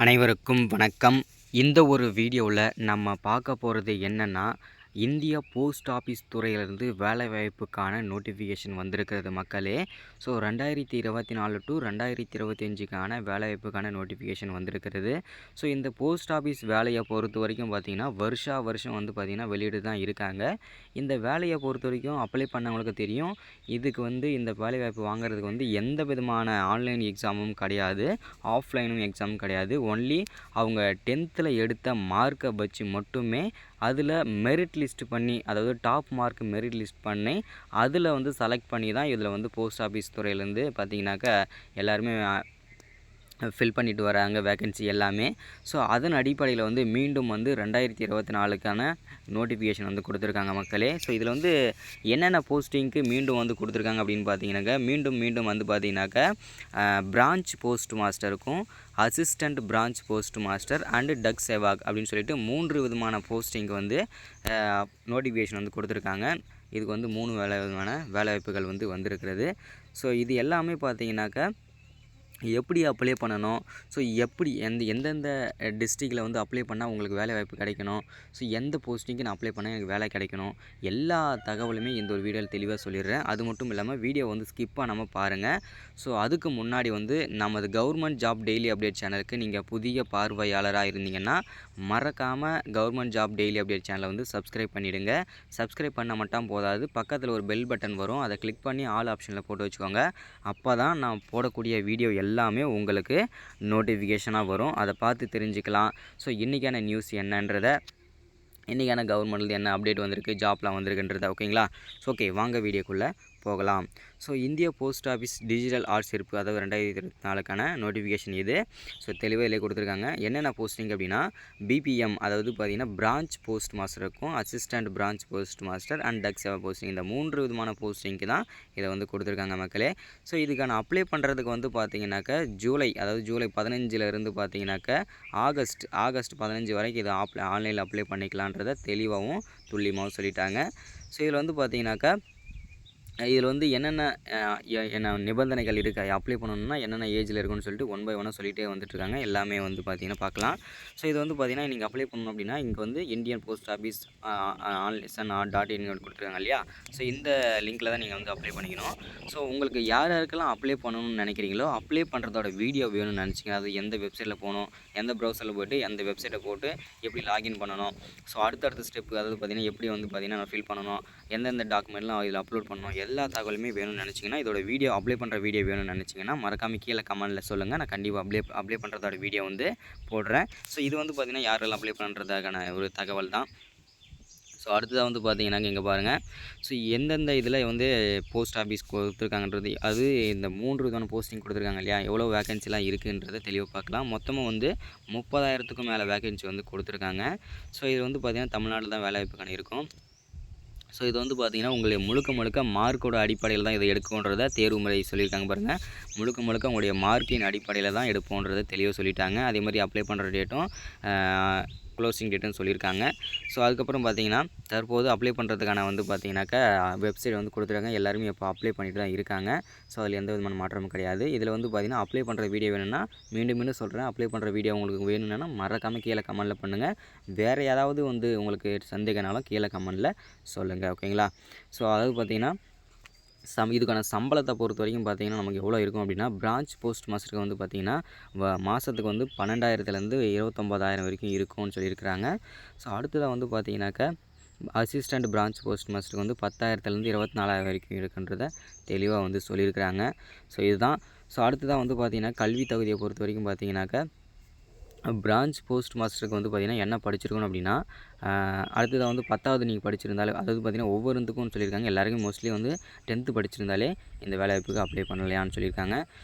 அனைவருக்கும் வணக்கம். இந்த ஒரு வீடியோவில் நம்ம பார்க்க போகிறது என்னென்னா, இந்திய போஸ்ட் ஆஃபீஸ் துறையிலிருந்து வேலைவாய்ப்புக்கான நோட்டிஃபிகேஷன் வந்திருக்கிறது மக்களே. ஸோ 2024 டு 2025க்கான வேலைவாய்ப்புக்கான நோட்டிஃபிகேஷன் வந்திருக்கிறது. ஸோ இந்த போஸ்ட் ஆஃபீஸ் வேலையை பொறுத்த வரைக்கும் பார்த்திங்கன்னா வருஷம் வந்து பார்த்திங்கன்னா வெளியிட்டு தான் இருக்காங்க. இந்த வேலையை பொறுத்த வரைக்கும் அப்ளை பண்ணவங்களுக்கு தெரியும். இதுக்கு வந்து இந்த வேலைவாய்ப்பு வாங்குறதுக்கு வந்து எந்த விதமான ஆன்லைன் எக்ஸாமும் கிடையாது, ஆஃப்லைனும் எக்ஸாமும் கிடையாது. ஒன்லி அவங்க 10th எடுத்த மார்க்கை வச்சு மட்டுமே அதில் மெரிட் லிஸ்ட் பண்ணி, அதாவது டாப் மார்க் மெரிட் லிஸ்ட் பண்ணி அதில் வந்து செலக்ட் பண்ணி தான் இதில் வந்து போஸ்ட் ஆஃபீஸ் துறையிலேருந்து பார்த்திங்கனாக்கா எல்லாருமே ஃபில் பண்ணிட்டு வராங்க வேக்கன்சி எல்லாமே. ஸோ அதன் அடிப்படையில் வந்து மீண்டும் வந்து 2024க்கான நோட்டிஃபிகேஷன் வந்து கொடுத்துருக்காங்க மக்களே. ஸோ இதில் வந்து என்னென்ன போஸ்டிங்க்கு மீண்டும் வந்து கொடுத்துருக்காங்க அப்படின்னு பார்த்தீங்கன்னாக்கா, மீண்டும் வந்து பார்த்தீங்கன்னாக்கா பிரான்ச் போஸ்ட் மாஸ்டருக்கும் assistant branch post master and Dak Sevak அப்படின்னு சொல்லிட்டு 3 விதமான போஸ்டிங்க்கு வந்து நோட்டிஃபிகேஷன் வந்து கொடுத்துருக்காங்க. இதுக்கு வந்து 3 விதமான வேலைவாய்ப்புகள் வந்து வந்திருக்கிறது. ஸோ இது எல்லாமே பார்த்தீங்கன்னாக்கா எப்படி அப்ளை பண்ணணும், ஸோ எப்படி எந்தெந்த டிஸ்ட்ரிக்டில் வந்து அப்ளை பண்ணால் உங்களுக்கு வேலை வாய்ப்பு கிடைக்கணும், ஸோ எந்த போஸ்டிங்க்கு நான் அப்ளை பண்ணால் எனக்கு வேலை கிடைக்கணும், எல்லா தகவலுமே இந்த ஒரு வீடியோவில் தெளிவாக சொல்லிடுறேன். அது மட்டும் இல்லாமல் வீடியோ வந்து ஸ்கிப் பண்ணாமல் பாருங்கள். ஸோ அதுக்கு முன்னாடி வந்து நமது கவர்மெண்ட் ஜாப் டெய்லி அப்டேட் சேனலுக்கு நீங்கள் புதிய பார்வையாளராக இருந்தீங்கன்னா மறக்காமல் கவர்மெண்ட் ஜாப் டெய்லி அப்டேட் சேனலை வந்து சப்ஸ்கிரைப் பண்ணிவிடுங்க. சப்ஸ்கிரைப் பண்ண மட்டும் போதாது, பக்கத்தில் ஒரு பெல் பட்டன் வரும், அதை கிளிக் பண்ணி ஆல் ஆப்ஷனில் போட்டு வச்சுக்கோங்க. அப்போ தான் நான் போடக்கூடிய வீடியோ எல்லாமே உங்களுக்கு நோட்டிஃபிகேஷனாக வரும். அதை பார்த்து தெரிஞ்சுக்கலாம். ஸோ இன்றைக்கான நியூஸ் என்னன்றதை, இன்றைக்கான கவர்மெண்ட்லேருந்து என்ன அப்டேட் வந்திருக்கு, ஜாப்லாம் வந்திருக்குன்றதை ஓகேங்களா. ஸோ ஓகே, வாங்க வீடியோக்குள்ளே போகலாம். ஸோ இந்திய போஸ்ட் ஆஃபீஸ் டிஜிட்டல் ஆர்ட்ஸ் அதாவது 2024க்கான நோட்டிஃபிகேஷன் இது. ஸோ தெளிவாக இதில் கொடுத்துருக்காங்க. என்னென்ன போஸ்டிங் அப்படின்னா, பிபிஎம் அதாவது பார்த்திங்கன்னா பிரான்ச் போஸ்ட் மாஸ்டர் இருக்கும், assistant branch post master and Dak Seva posting, இந்த 3 விதமான போஸ்டிங்க்கு தான் இதை வந்து கொடுத்துருக்காங்க மக்களே. ஸோ இதுக்கான அப்ளை பண்ணுறதுக்கு வந்து பார்த்திங்கனாக்கா ஜூலை 15லேருந்து பார்த்திங்கனாக்கா ஆகஸ்ட் 15 வரைக்கும் இதை ஆன்லைனில் அப்ளை பண்ணிக்கலான்றதை தெளிவாகவும் துல்லியமாகவும் சொல்லிட்டாங்க. ஸோ இதில் வந்து பார்த்திங்கனாக்கா இதில் வந்து என்ன நிபந்தனைகள் இருக்குது, அப்ளை பண்ணணும்னா என்னென்ன ஏஜில் இருக்குன்னு சொல்லிட்டு ஒன் பை ஒன்னாக சொல்லிகிட்டே வந்துட்டுருக்காங்க. எல்லாமே வந்து பார்த்திங்கன்னா பார்க்கலாம். ஸோ இது வந்து பார்த்திங்கன்னா நீங்கள் அப்ளை பண்ணணும் அப்படின்னா இங்கே வந்து இந்தியன் போஸ்ட் ஆஃபீஸ் .in கொடுத்துருக்காங்க இல்லையா. ஸோ இந்த லிங்க்கில் தான் நீங்கள் வந்து அப்ளை பண்ணிக்கணும். ஸோ உங்களுக்கு யாருக்கெல்லாம் அப்ளை பண்ணணும்னு நினைக்கிறீங்களோ, அப்ளை பண்ணுறதோட வீடியோ வேணும்னு நினச்சிங்கன்னா அது எந்த வெப்சைட்டில் போகணும், எந்த ப்ரௌசரில் போய்ட்டு எந்த வெப்சைட்டை போட்டு எப்படி லாகின் பண்ணணும், ஸோ அடுத்தடுத்த ஸ்டெப்பு, அதாவது பார்த்திங்கன்னா எப்படி வந்து பார்த்திங்கன்னா நான் ஃபில் பண்ணணும், எந்தெந்த டாக்குமெண்ட்லாம் இதில் அப்லோட் பண்ணணும், எல்லா தகவலுமே வேணும்னு நினச்சிங்கன்னா, இதோட வீடியோ அப்ளை பண்ணுற வீடியோ வேணும்னு நினச்சிங்கன்னா மறக்காமல் கீழே கமெண்ட்டில் சொல்லுங்கள். நான் கண்டிப்பாக அப்ளை பண்ணுறதோட வீடியோ வந்து போடுறேன். ஸோ இது வந்து பார்த்திங்கன்னா யாரெல்லாம் அப்ளை பண்ணுறதுக்கான ஒரு தகவல் தான். ஸோ அடுத்ததாக வந்து பார்த்திங்கன்னா இங்கே பாருங்கள். ஸோ எந்தெந்த இதில் வந்து போஸ்ட் ஆஃபீஸ் கொடுத்துருக்காங்கன்றது, அது இந்த 3 விதமான போஸ்டிங் கொடுத்துருக்காங்க இல்லையா, எவ்வளோ வேக்கன்சிலாம் இருக்குன்றதை தெளிவாக பார்க்கலாம். மொத்தமாக வந்து 30,000க்கும் மேலே வேக்கன்சி வந்து கொடுத்துருக்காங்க. ஸோ இது வந்து பார்த்திங்கன்னா தமிழ்நாட்டில் தான் வேலைவாய்ப்புக்கான இருக்கும். ஸோ இது வந்து பார்த்திங்கன்னா உங்களுக்கு முழுக்க மார்க்கோட அடிப்படையில் தான் இதை எடுக்கும்ன்றதை தேர்வு முறை சொல்லியிருக்காங்க பாருங்கள். முழுக்க உங்களுடைய மார்க்கின் அடிப்படையில் தான் எடுப்போன்றதை தெளிவாக சொல்லிட்டாங்க. அதே மாதிரி அப்ளை பண்ணுற டேட்டும் க்ளோசிங் டேட்டுன்னு சொல்லியிருக்காங்க. ஸோ அதுக்கப்புறம் பார்த்திங்கன்னா தற்போது அப்ளை பண்ணுறதுக்கான வந்து பார்த்திங்கனாக்கா வெப்சைட் வந்து கொடுத்துருக்காங்க. எல்லாருமே இப்போ அப்ளை பண்ணிட்டு தான் இருக்காங்க. ஸோ அதில் எந்த விதமான மாற்றமும் கிடையாது. இதில் வந்து பார்த்திங்கன்னா அப்ளை பண்ணுற வீடியோ வேணும்னா மீண்டும் சொல்கிறேன், அப்ளை பண்ணுற வீடியோ உங்களுக்கு வேணும்னா மறக்காமல் கீழே கமெண்ட்டில் பண்ணுங்கள். வேறு ஏதாவது வந்து உங்களுக்கு சந்தேகனாலும் கீழே கமெண்ட்டில் சொல்லுங்கள் ஓகேங்களா. ஸோ அதாவது பார்த்திங்கன்னா இதுக்கான சம்பளத்தை பொறுத்த வரைக்கும் பார்த்திங்கன்னா நமக்கு எவ்வளோ இருக்கும் அப்படின்னா, பிரான்ச் போஸ்ட் மாஸ்டருக்கு வந்து பார்த்திங்கன்னா மாதத்துக்கு வந்து 12,000லேருந்து 29,000 வரைக்கும் இருக்கும்னு சொல்லியிருக்கிறாங்க. ஸோ அடுத்ததாக வந்து பார்த்திங்கனாக்கா அசிஸ்டண்ட் பிரான்ச் போஸ்ட் மாஸ்டருக்கு வந்து 10,000லேருந்து 24,000 வரைக்கும் இருக்குன்றதை தெளிவாக வந்து சொல்லியிருக்கிறாங்க. ஸோ இதுதான். ஸோ அடுத்ததாக வந்து பார்த்திங்கன்னா கல்வி தகுதியை பொறுத்த வரைக்கும் பார்த்திங்கனாக்கா பிரான்ச் போஸ்ட் மாஸ்டருக்கு வந்து பார்த்திங்கன்னா என்ன படிச்சிருக்கணும் அப்படின்னா, அடுத்ததாக வந்து 10வது நீங்கள் படிச்சிருந்தாலே, அதாவது பார்த்திங்கன்னா ஒவ்வொருத்துக்கும் சொல்லியிருக்காங்க. எல்லாருக்கும் மோஸ்ட்லி வந்து 10th படிச்சிருந்தாலே இந்த வேலைவாய்ப்புக்கு அப்ளை பண்ணலையான்னு சொல்லியிருக்காங்க.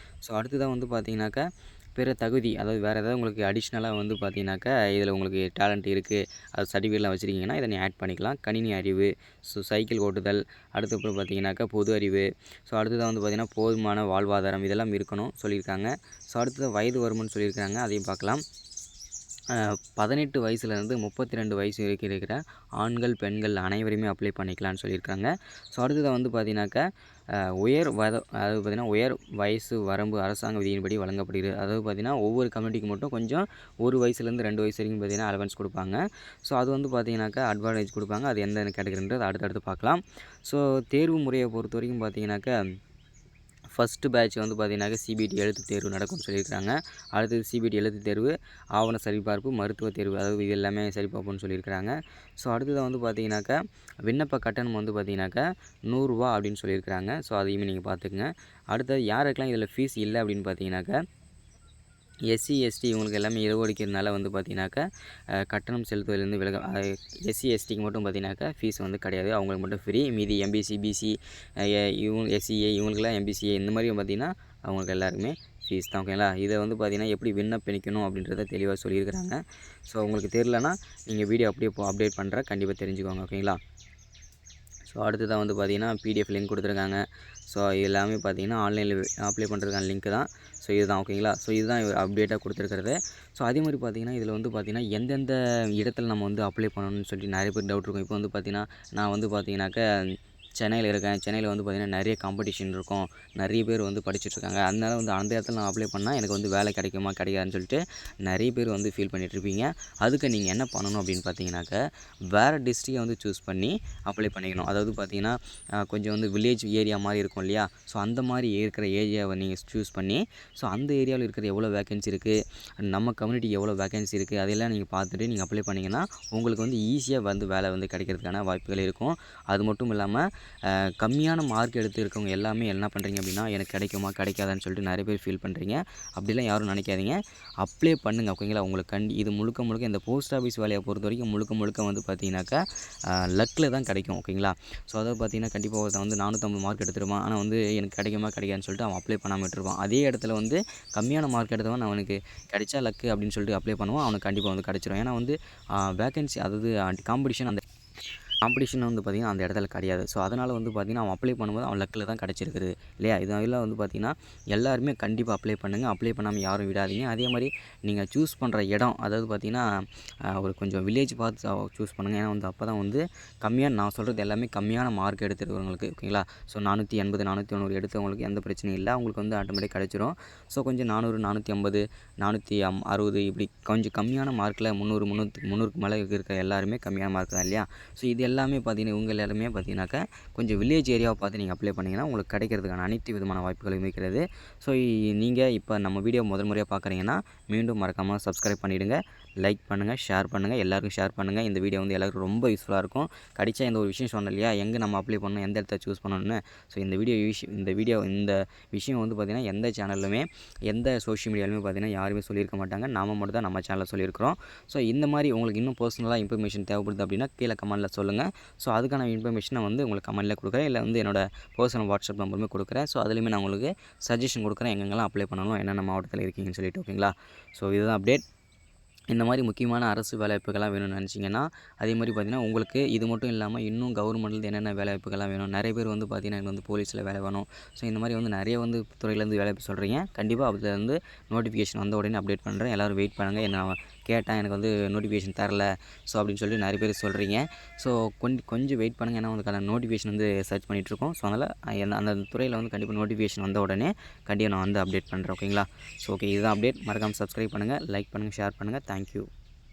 ஸோ அடுத்ததாக வந்து பார்த்திங்கனாக்கா பிற தகுதி, அதாவது வேறு ஏதாவது உங்களுக்கு அடிஷ்னலாக வந்து பார்த்திங்கனாக்கா இதில் உங்களுக்கு டேலண்ட் இருக்குது, அது சர்டிஃபிகேட்லாம் வச்சுருக்கீங்கன்னா இதை நீங்கள் ஆட் பண்ணிக்கலாம். கணினி அறிவு, ஸோ சைக்கிள் ஓட்டுதல், அடுத்தப்புறம் பார்த்திங்கனாக்கா பொது அறிவு, ஸோ அடுத்ததாக வந்து பார்த்திங்கன்னா போதுமான வாழ்வாதாரம் இதெல்லாம் இருக்கணும் சொல்லியிருக்காங்க. ஸோ அடுத்தது வயது வருமானு சொல்லியிருக்காங்க, அதையும் பார்க்கலாம். 18 வயசுலேருந்து 32 வயசு இருக்கிற ஆண்கள் பெண்கள் அனைவருமே அப்ளை பண்ணிக்கலாம்னு சொல்லியிருக்காங்க. ஸோ அடுத்ததாக வந்து பார்த்திங்கனாக்கா அதாவது பார்த்திங்கன்னா உயர் வயசு வரம்பு அரசாங்க விதியின்படி வழங்கப்படுகிறது. அதாவது பார்த்திங்கன்னா ஒவ்வொரு கம்யூனிட்டிக்கு மட்டும் கொஞ்சம் 1 வயசுலேருந்து 2 வயசு வரைக்கும் பார்த்திங்கன்னா அலவன்ஸ் கொடுப்பாங்க. ஸோ அது வந்து பார்த்திங்கனாக்கா அட்வான்டேஜ் கொடுப்பாங்க. அது எந்த கேட்டகரின்றது அடுத்தடுத்து பார்க்கலாம். ஸோ தேர்வு முறையை பொறுத்த வரைக்கும் பார்த்திங்கனாக்கா ஃபஸ்ட்டு பேட்ச் வந்து பார்த்திங்கனாக்கா சிபிடி எழுத்துத் தேர்வு நடக்கும்னு சொல்லியிருக்காங்க. அடுத்தது சிபிடி எழுத்துத் தேர்வு, ஆவண சரிபார்ப்பு, மருத்துவத் தேர்வு, அதாவது இது எல்லாமே சரிபார்ப்புன்னு சொல்லியிருக்கிறாங்க. ஸோ அடுத்தது வந்து பார்த்திங்கனாக்கா விண்ணப்ப கட்டணம் வந்து பார்த்திங்கனாக்கா ரூ. 100 அப்படின்னு சொல்லியிருக்கிறாங்க. ஸோ அதையுமே நீங்கள் பார்த்துக்குங்க. அடுத்தது யாருக்கெல்லாம் இதில் ஃபீஸ் இல்லை அப்படின்னு பார்த்தீங்கன்னாக்கா எஸ்சி, எஸ்டி இவங்களுக்கு எல்லாமே இடஒதுக்கீடுனால வந்து பார்த்திங்கனாக்கா கட்டணம் செலுத்துவதிலேருந்து எஸ்சி, எஸ்டிக்கு மட்டும் பார்த்திங்கனாக்கா ஃபீஸ் வந்து கிடையாது. அவங்களுக்கு மட்டும் ஃப்ரீ. மீதி எம்பிசி, பிசி, எஸ்சிஏ இவங்களுக்குலாம் எம்பிசிஏ இந்த மாதிரி பார்த்திங்கன்னா அவங்களுக்கு எல்லாருக்குமே ஃபீஸ் தான். ஓகேங்களா? இதை வந்து பார்த்திங்கன்னா எப்படி விண்ணப்பிக்கணும் அப்படின்றத தெளிவாக சொல்லியிருக்கிறாங்க. ஸோ உங்களுக்கு தெரியலனா நீங்கள் வீடியோ அப்படியே அப்டேட் பண்ணுறேன், கண்டிப்பாக தெரிஞ்சுக்கோங்க. ஓகேங்களா? ஸோ அடுத்ததாக வந்து பார்த்திங்கன்னா பிடிஎஃப் லிங்க் கொடுத்துருக்காங்க. ஸோ எல்லாமே பார்த்திங்கன்னா ஆன்லைனில் அப்ளை பண்ணுறதுக்கான லிங்க் தான். ஸோ இதுதான். ஓகேங்களா? ஸோ இதுதான் அப்டேட்டாக கொடுத்துருக்கிறது. ஸோ அதே மாதிரி பார்த்திங்கன்னா இதில் வந்து பார்த்திங்கன்னா எந்தெந்த இடத்துல நம்ம வந்து அப்ளை பண்ணணும்னு சொல்லிட்டு நிறைய பேர் டவுட் இருக்கும். இப்போ வந்து பார்த்திங்கன்னா நான் வந்து பார்த்திங்கனாக்கா சென்னையில் இருக்கேன். சென்னையில் வந்து பார்த்திங்கன்னா நிறைய காம்படிஷன் இருக்கும். நிறைய பேர் வந்து படிச்சுட்ருக்காங்க. அதனால வந்து அந்த இடத்துல நான் அப்ளை பண்ணால் எனக்கு வந்து வேலை கிடைக்குமா கிடைக்காதுன்னு சொல்லிட்டு நிறைய பேர் வந்து ஃபீல் பண்ணிகிட்ருப்பீங்க. அதுக்கு நீங்கள் என்ன பண்ணணும் அப்படின்னு பார்த்தீங்கன்னாக்கா வேறு டிஸ்ட்ரிக்டை வந்து சூஸ் பண்ணி அப்ளை பண்ணிக்கணும். அதாவது பார்த்திங்கன்னா கொஞ்சம் வந்து வில்லேஜ் ஏரியா மாதிரி இருக்கும் இல்லையா? ஸோ அந்த மாதிரி இருக்கிற ஏரியாவை நீங்கள் சூஸ் பண்ணி ஸோ அந்த ஏரியாவில் இருக்கிற எவ்வளோ வேக்கன்சி இருக்குது, நம்ம கம்யூனிட்டிக்கு எவ்வளோ வேக்கன்சி இருக்குது, அதெல்லாம் நீங்கள் பார்த்துட்டு நீங்கள் அப்ளை பண்ணிங்கன்னா உங்களுக்கு வந்து ஈஸியாக வந்து வேலை வந்து கிடைக்கிறதுக்கான வாய்ப்புகள் இருக்கும். அது மட்டும் இல்லாமல் கம்மியான மார்க் எடுத்து இருக்கவங்க எல்லாமே என்ன பண்ணுறீங்க அப்படின்னா எனக்கு கிடைக்குமா கிடைக்காதான்னு சொல்லிட்டு நிறைய பேர் ஃபீல் பண்ணுறீங்க. அப்படிலாம் யாரும் நினைக்காதீங்க. அப்ளை பண்ணுங்கள். ஓகேங்களா? உங்களுக்கு இது முழுக்க இந்த போஸ்ட் ஆஃபீஸ் வேலையை பொறுத்த வரைக்கும் முழுக்க வந்து பார்த்தீங்கன்னாக்கா லக்கில் தான் கிடைக்கும். ஓகேங்களா? ஸோ அதாவது பார்த்தீங்கன்னா கண்டிப்பாக ஒருத்தன் வந்து 450 மார்க் எடுத்துருவான். ஆனால் வந்து எனக்கு கிடைக்குமா கிடைக்காதுன்னு சொல்லிட்டு அவன் அப்ளை பண்ணாமல் விட்டுருவான். அதே இடத்துல வந்து கம்மியான மார்க் எடுத்தவன் அவனுக்கு கிடைச்சா லக்கு அப்படின்னு சொல்லிட்டு அப்ளை பண்ணுவான். அவனுக்கு கண்டிப்பாக வந்து கிடைச்சிரும். ஏன்னா வந்து வேக்கன்சி அதாவது காம்படிஷன் வந்து பார்த்திங்கன்னா அந்த இடத்துல கிடையாது. ஸோ அதனால் வந்து பார்த்திங்கன்னா அவன் அப்ளை பண்ணும்போது அவன் லக்கில் தான் கிடச்சிருக்குது இல்லையா? இதெல்லாம் வந்து பார்த்திங்கன்னா எல்லாருமே கண்டிப்பாக அப்ளை பண்ணுங்கள். அப்ளை பண்ணாமல் யாரும் விடாதீங்க. அதே மாதிரி நீங்கள் சூஸ் பண்ணுற இடம் அதாவது பார்த்திங்கன்னா ஒரு கொஞ்சம் வில்லேஜ் பார்த்து சூஸ் பண்ணுங்கள். ஏன்னா வந்து அப்போ தான் வந்து நான் சொல்கிறது எல்லாமே கம்மியான மார்க் எடுத்துருக்கவங்களுக்கு. ஓகேங்களா? ஸோ 480, 490 எடுத்தவங்களுக்கு எந்த பிரச்சனையும் இல்லை. அவங்களுக்கு வந்து ஆட்டோமேட்டிக் கிடச்சிரும். ஸோ கொஞ்சம் 400, 450, 460 இப்படி கொஞ்சம் கம்மியான மார்க்கில் 300க்கு மேலே இருக்கிற எல்லாருமே கம்மியான மார்க் தான் இல்லையா? ஸோ இது எல்லாமே பார்த்திங்கன்னா இவங்க எல்லாருமே பார்த்திங்கனாக்கா கொஞ்சம் வில்லேஜ் ஏரியாவை பார்த்து நீங்கள் அப்ளை பண்ணிங்கன்னா உங்களுக்கு கிடைக்கிறதுக்கான அனைத்து விதமான வாய்ப்புகளும் இருக்கிறது. ஸோ நீங்கள் இப்போ நம்ம வீடியோ முதல் முறையாக பார்க்குறீங்கன்னா மீண்டும் மறக்காமல் சப்ஸ்கிரைப் பண்ணிவிடுங்க. லைக் பண்ணுங்கள், ஷேர் பண்ணுங்கள், எல்லாருக்கும் ஷேர் பண்ணுங்கள். இந்த வீடியோ வந்து எல்லாருக்கும் ரொம்ப யூஸ்ஃபுல்லாக இருக்கும். கடிச்சா இந்த ஒரு விஷயம் சொன்னேன் இல்லையா? எங்கே நம்ம அப்ளை பண்ணணும், எந்த இடத்த சூஸ் பண்ணணும்னு. ஸோ இந்த விஷயம் வந்து பார்த்திங்கன்னா எந்த சேனல்லுமே எந்த சோஷியல் மீடியாலுமே பார்த்திங்கன்னா யாருமே சொல்லியிருக்க மாட்டாங்க. நாம மட்டும் தான் நம்ம சேனலில் சொல்லியிருக்கிறோம். ஸோ இந்த மாதிரி உங்களுக்கு இன்னும் பர்சனலாக இன்ஃபர்மேஷன் தேவைப்படுது அப்படின்னா கீழே கமெண்ட்டில் சொல்லுங்கள். ஸோ அதுக்கான இன்ஃபர்மேஷனை வந்து உங்களுக்கு கமெண்ட்டில் கொடுக்குறேன். இல்லை வந்து என்னோட பர்சனல் வாட்ஸ்அப் நம்பருமே கொடுக்குறேன். ஸோ அதுலேயுமே நான் உங்களுக்கு சஜஷன் கொடுக்குறேன் எங்கெங்கெல்லாம் அப்ளை பண்ணணும், என்னென்ன மாவட்டத்தில் இருக்கீங்கன்னு சொல்லிட்டு. ஓகேங்களா? ஸோ இதுதான் அப்டேட். இந்த மாதிரி முக்கியமான அரசு வேலைவாய்ப்புகள்லாம் வேணும்னு நினச்சிங்கன்னா அதே மாதிரி பார்த்திங்கன்னா உங்களுக்கு இது மட்டும் இல்லாமல் இன்னும் கவர்மெண்ட்லேருந்து என்னென்ன வேலைவாய்ப்புகள்லாம் வேணும். நிறைய பேர் வந்து பார்த்திங்கன்னா எனக்கு வந்து போலீஸில் வேலை வேணும். ஸோ இந்த மாதிரி வந்து நிறைய வந்து துறையிலேருந்து வேலைவாய்ப்பு சொல்கிறீங்க. கண்டிப்பாக அதில் வந்து நோட்டிஃபிகேஷன் வந்த உடனே அப்டேட் பண்ணுறேன். எல்லோரும் வெயிட் பண்ணுங்கள். நான் கேட்டேன் எனக்கு வந்து நோட்டிஃபிகேஷன் தரல ஸோ அப்படின்னு சொல்லிட்டு நிறைய பேர் சொல்கிறீங்க. ஸோ கொஞ்சம் வெயிட் பண்ணுங்கள். ஏன்னா அதுக்கான நோட்டிஃபிகேஷன் வந்து சர்ச் பண்ணிகிட்ருக்கோம். ஸோ அதனால் அந்த துறையில் வந்து கண்டிப்பாக நோட்டிஃபிகேஷன் வந்த உடனே கண்டிப்பாக நான் வந்து அப்டேட் பண்ணுறேன். ஓகேங்களா? ஸோ ஓகே இதுதான் அப்டேட். மறக்காமல் சப்ஸ்கிரைப் பண்ணுங்கள், லைக் பண்ணுங்கள், ஷேர் பண்ணுங்கள். தேங்க்யூ.